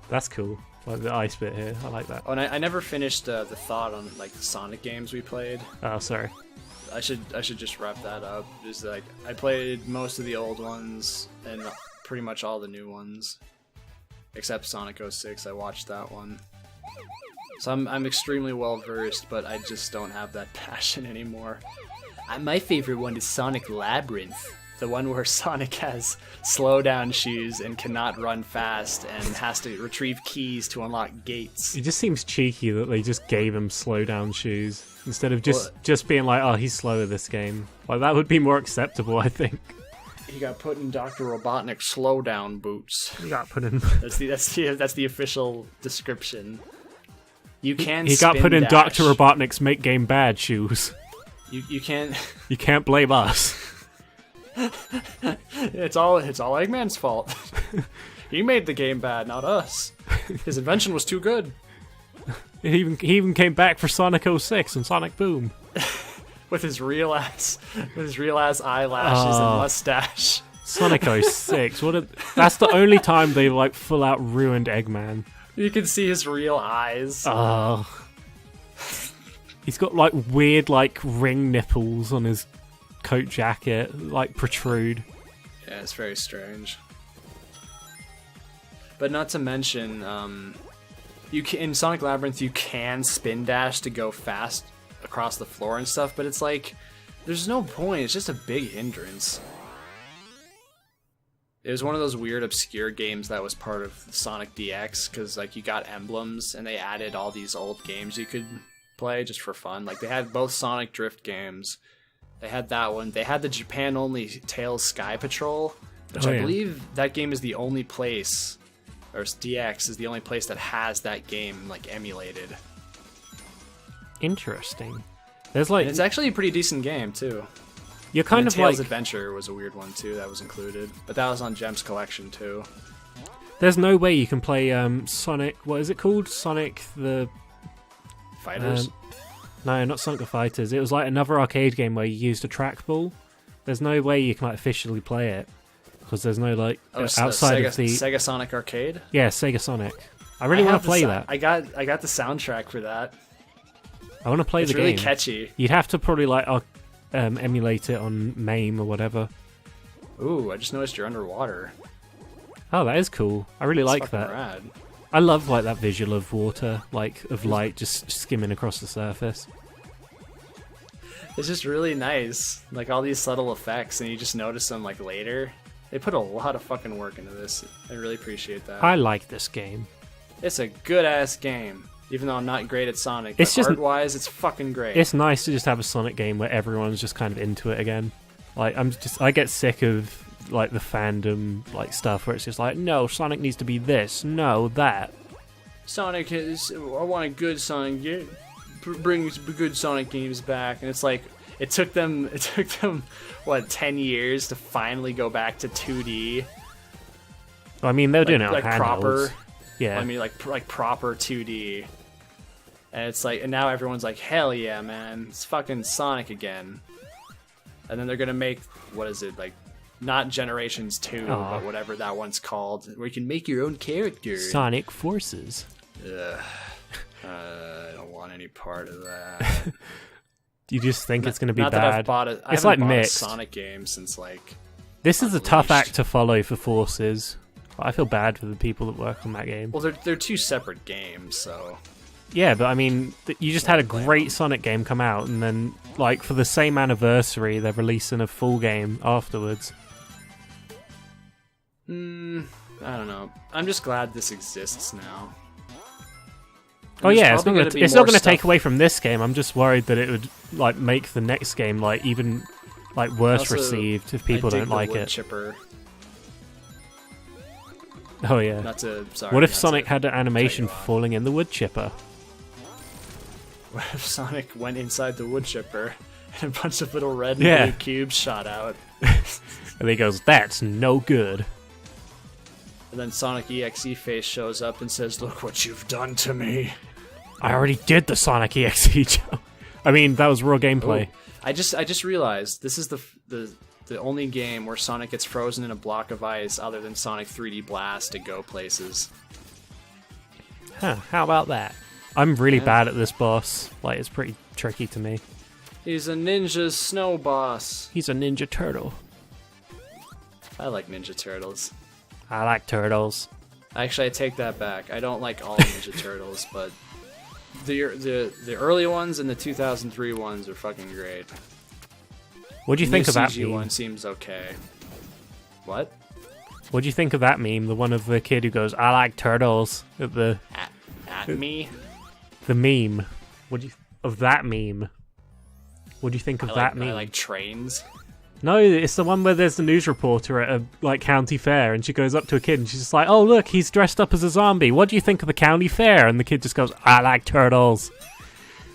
That's cool. Like the ice bit here. I like that. Oh, and I never finished the thought on like the Sonic games we played. Oh, sorry. I should just wrap that up. Just like I played most of the old ones and pretty much all the new ones, except Sonic 06. I watched that one, so I'm extremely well versed, but I just don't have that passion anymore. My favorite one is Sonic Labyrinth, the one where Sonic has slowdown shoes and cannot run fast and has to retrieve keys to unlock gates. It just seems cheeky that they just gave him slowdown shoes instead of just being like, oh, he's slower this game. Like that would be more acceptable, I think. He got put in Dr. Robotnik's slowdown boots. He got put in. That's the official description. You can. He got put in Dr. Robotnik's make game bad shoes. You can't. You can't blame us. It's all Eggman's fault. He made the game bad, not us. His invention was too good. He even came back for Sonic 06 and Sonic Boom. with his real ass eyelashes and mustache. Sonic 06. That's the only time they like full out ruined Eggman. You can see his real eyes. Oh. He's got like weird like ring nipples on his coat jacket, like protrude. Yeah, it's very strange. But not to mention, in Sonic Labyrinth you can spin dash to go fast across the floor and stuff, but it's like there's no point. It's just a big hindrance. It was one of those weird obscure games that was part of Sonic DX because like you got emblems and they added all these old games you could play just for fun. Like they had both Sonic Drift games. They had that one. They had the Japan-only Tails Sky Patrol, which I believe that game is the only place, or DX is the only place that has that game like emulated. Interesting. There's like, and it's actually a pretty decent game too. You're kind of Tails like Adventure was a weird one too that was included, but that was on Gem's collection too. There's no way you can play Sonic. What is it called? Sonic the Fighters. No, not Sonic the Fighters. It was like another arcade game where you used a trackball. There's no way you can like officially play it because there's no like outside of the Sega Sonic Arcade. Yeah, Sega Sonic. I really want to play that. I got the soundtrack for that. I want to play the game. It's really catchy. You'd have to probably like emulate it on MAME or whatever. Ooh, I just noticed you're underwater. Oh, that is cool. I really like that. Rad. I love like that visual of water, like of light just skimming across the surface. It's just really nice, like all these subtle effects, and you just notice them like later. They put a lot of fucking work into this. I really appreciate that. I like this game. It's a good ass game, even though I'm not great at Sonic. It's but just art-wise, it's fucking great. It's nice to just have a Sonic game where everyone's just kind of into it again. Like I get sick of like the fandom like stuff where it's just like, no, Sonic needs to be this, no, that. Sonic is. I want a good Sonic game. Bring good Sonic games back, and it's like it took them what 10 years to finally go back to 2D. I mean, they're doing it on like handhelds. Proper. Yeah. I mean, like proper 2D. And it's like, and now everyone's like, hell yeah, man, it's fucking Sonic again. And then they're gonna make, what is it, like, not Generations 2, but whatever that one's called, where you can make your own character. Sonic Forces. Ugh. I don't want any part of that. You just think it's going to be not bad? That I've bought it. It's I like haven't bought mixed. a Sonic game since like. This is a tough act to follow for Forces. I feel bad for the people that work on that game. Well, they're two separate games, so. Yeah, but I mean, you just had a great Sonic game come out, and then like for the same anniversary, they're releasing a full game afterwards. I don't know. I'm just glad this exists now. Oh yeah, it's not going to take away from this game. I'm just worried that it would like make the next game like even like worse Also, received if people don't like it. Chipper. Oh yeah. What if Sonic had an animation falling in the wood chipper? What if Sonic went inside the wood chipper and a bunch of little red and blue cubes shot out? And he goes, "That's no good." And then Sonic EXE face shows up and says, "Look what you've done to me." I already did the Sonic EXE joke. I mean, that was raw gameplay. Ooh. I just realized this is the only game where Sonic gets frozen in a block of ice other than Sonic 3D Blast to go places. Huh, how about that? I'm really bad at this boss. Like, it's pretty tricky to me. He's a ninja snow boss. He's a ninja turtle. I like Ninja Turtles. I like turtles. Actually, I take that back. I don't like all Ninja Turtles, but the early ones and the 2003 ones are fucking great. What do you think of that CG meme? one seems okay. What? What do you think of that meme? The one of the kid who goes, "I like turtles." At the At me? the meme. What do you of that meme? What do you think of that meme? I like trains. No, it's the one where there's the news reporter at a county fair, and she goes up to a kid and she's just like, "Oh look, he's dressed up as a zombie. What do you think of the county fair?" And the kid just goes, "I like turtles."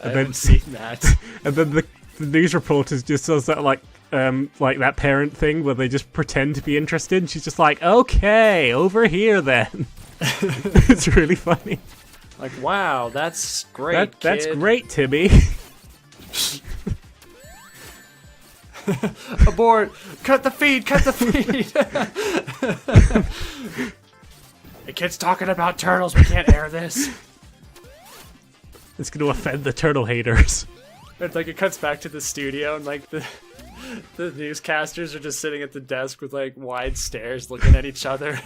I haven't seen that. And then the news reporter just does that like that parent thing where they just pretend to be interested, and she's just like, "Okay, over here then." It's really funny. Like, wow, that's great. That's kid. great, Timmy. Abort! Cut the feed! Cut the feed! The kid's talking about turtles. We can't air this. It's going to offend the turtle haters. It's like it cuts back to the studio, and like the newscasters are just sitting at the desk with like wide stares, looking at each other.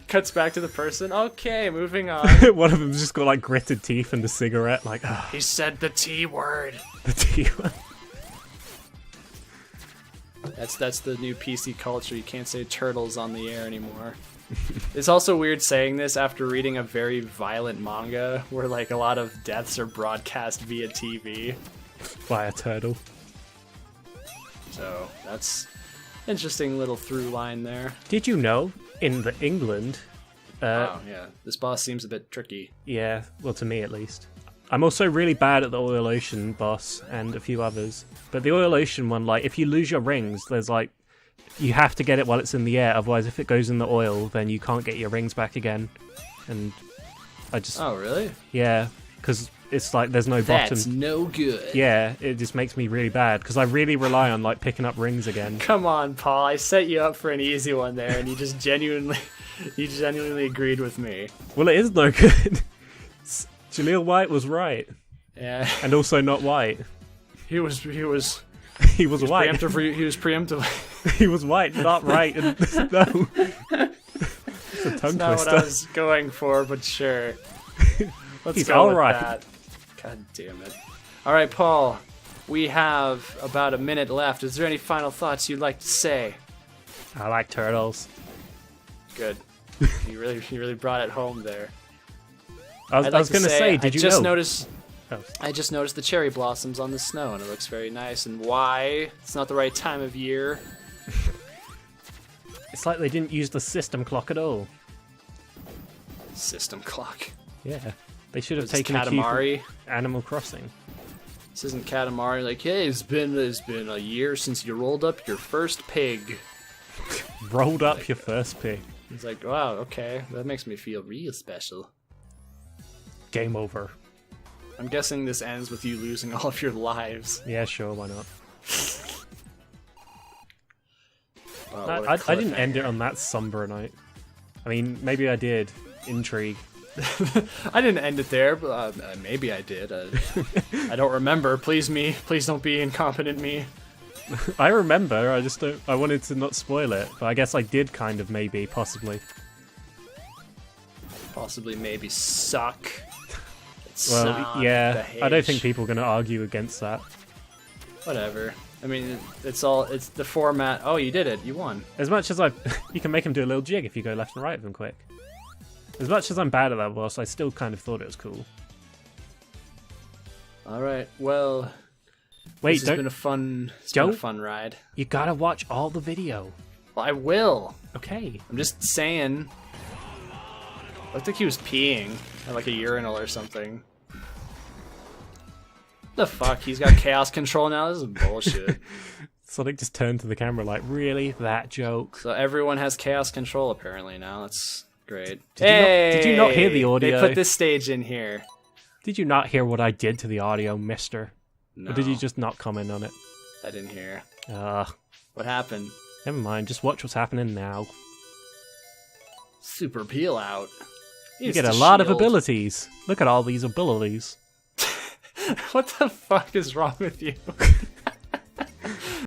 Cuts back to the person. Okay, moving on. One of them's just got like gritted teeth and a cigarette. Like, He said the T word. the teeth. That's the new PC culture. You can't say turtles on the air anymore. It's also weird saying this after reading a very violent manga where like a lot of deaths are broadcast via TV. By a turtle. So that's interesting little through line there. Did you know in England? Oh yeah, this boss seems a bit tricky. Yeah, well, to me at least. I'm also really bad at the oil ocean boss and a few others. But the oil ocean one, like, if you lose your rings, there's like, you have to get it while it's in the air. Otherwise, if it goes in the oil, then you can't get your rings back again. And I just... Oh, really? Yeah, because it's like there's no bottom. That's no good. Yeah, it just makes me really bad because I really rely on like picking up rings again. Come on, Paul. I set you up for an easy one there, and you just genuinely agreed with me. Well, it is no good. Jaleel White was right. Yeah. And also not white. He was He was he was white. He was preemptive. He was white, not right. And no. It's a tongue Not twister. what I was going for, but sure. Let's He's go all with right. that. God damn it. All right, Paul. We have about a minute left. Is there any final thoughts you'd like to say? I like turtles. Good. You really brought it home there. I was going to say, did you know? I just noticed the cherry blossoms on the snow, and it looks very nice. And why? It's not the right time of year. It's like they didn't use the system clock at all. System clock. Yeah. They should have This is taken a cue Katamari. from Animal Crossing. This isn't Katamari. Like, hey, it's been a year since you rolled up your first pig. Rolled up your first pig. It's like, wow, okay, that makes me feel real special. Game over. I'm guessing this ends with you losing all of your lives. Yeah, sure, why not? What a I didn't end it cliffhanger. on that somber night. I mean, maybe I did. Intrigue. I didn't end it there, but maybe I did. I don't remember. Please don't be incompetent me. I remember, I just don't... I wanted to not spoil it, but I guess I did kind of, maybe, possibly. Possibly, maybe suck. Well, Son yeah, of a I don't think H. people are going to argue against that. Whatever. I mean, it's the format. Oh, you did it. You won. As much as you can make him do a little jig if you go left and right of him quick. As much as I'm bad at that boss, I still kind of thought it was cool. All right. Well, Wait, this has been a fun. It's been a fun ride. You gotta watch all the video. Well, I will. Okay. I'm just saying. Looked like he was peeing at like a urinal or something. The fuck? He's got chaos control now? This is bullshit. Sonic just turned to the camera like, really? That joke? So everyone has chaos control apparently now. That's great. Did you not hear the audio? They put this stage in here. Did you not hear what I did to the audio, mister? No, Or did you just not comment on it? I didn't hear. What happened? Never mind, just watch what's happening now. Super peel out. You get a lot of abilities. Look at all these abilities. What the fuck is wrong with you?